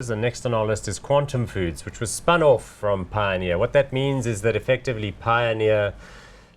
derivatives, and next on our list is Quantum Foods, which was spun off from Pioneer. What that means is that effectively Pioneer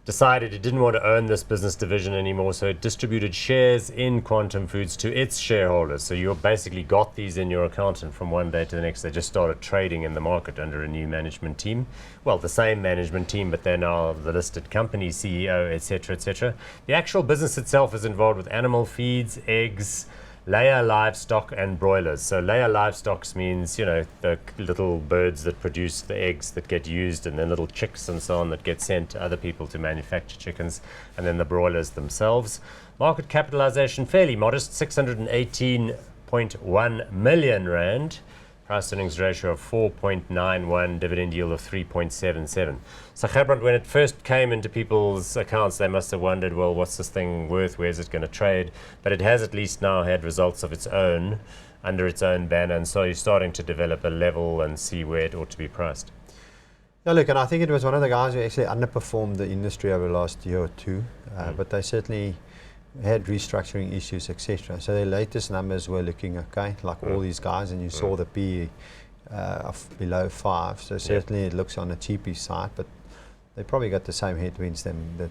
decided it didn't want to own this business division anymore, so it distributed shares in Quantum Foods to its shareholders. So you basically got these in your account, and from one day to the next they just started trading in the market under a new management team. Well, the same management team, but they're now the listed company CEO, etc., etc. The actual business itself is involved with animal feeds, eggs, layer livestock and broilers. So layer livestock means, you know, the little birds that produce the eggs that get used, and then little chicks and so on that get sent to other people to manufacture chickens, and then the broilers themselves. Market capitalization fairly modest, 618.1 million rand. Price earnings ratio of 4.91, dividend yield of 3.77. So Gerbrand, when it first came into people's accounts, they must have wondered, well, what's this thing worth? Where's it going to trade? But it has at least now had results of its own, under its own banner, and so you're starting to develop a level and see where it ought to be priced. Yeah, look, and I think it was one of the guys who actually underperformed the industry over the last year or two, but they certainly had restructuring issues, etc. So their latest numbers were looking okay, like all these guys, and you saw the PE of below 5. So certainly it looks on the cheapy side, but they probably got the same headwinds than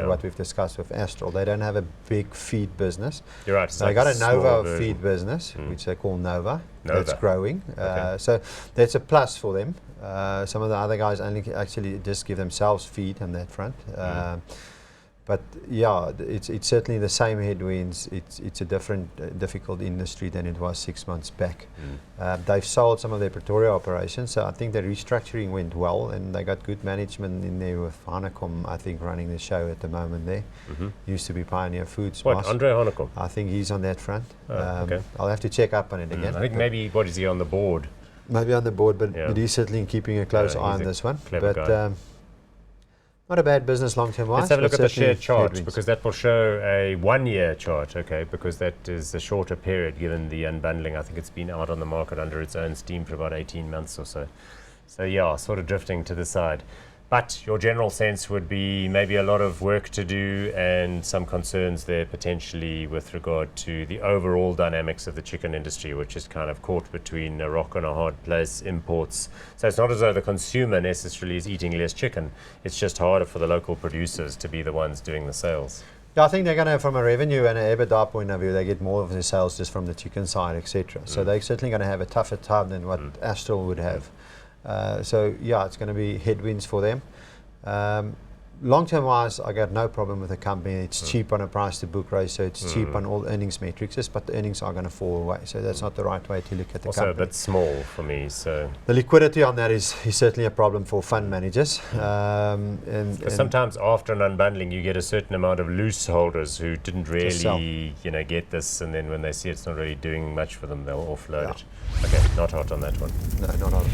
what we've discussed with Astral. They don't have a big feed business. You're right. They got a Nova feed business, which they call Nova. That's growing. So that's a plus for them. Some of the other guys only actually just give themselves feed on that front. But yeah, it's certainly the same headwinds. It's a difficult industry than it was 6 months back. They've sold some of their Pretoria operations, so I think the restructuring went well, and they got good management in there with Hanekom, I think, running the show at the moment there. Used to be Pioneer Foods. What, Andre Hanekom? I think he's on that front. Okay. I'll have to check up on it again. I think maybe, what is he on the board? Maybe on the board, but he's certainly keeping a close eye on this one. Not a bad business long-term wise. Let's have a look at the share chart, because that will show a 1-year chart, okay, because that is a shorter period given the unbundling. I think it's been out on the market under its own steam for about 18 months or so. So yeah, sort of drifting to the side. But your general sense would be maybe a lot of work to do and some concerns there potentially with regard to the overall dynamics of the chicken industry, which is kind of caught between a rock and a hard place, imports. So it's not as though the consumer necessarily is eating less chicken. It's just harder for the local producers to be the ones doing the sales. Yeah, I think they're going to, from a revenue and an EBITDA point of view, they get more of their sales just from the chicken side, etc. So they're certainly going to have a tougher time than what Astral would have. So yeah, it's going to be headwinds for them. Long-term wise, I got no problem with the company. It's cheap on a price-to-book ratio. It's cheap on all earnings metrics, but the earnings are going to fall away. So that's not the right way to look at the company. Also a bit small for me. So the liquidity on that is certainly a problem for fund managers. And sometimes after an unbundling, you get a certain amount of loose holders who didn't really, get this, and then when they see it's not really doing much for them, they'll offload it. Okay, not hot on that one. No, not hot.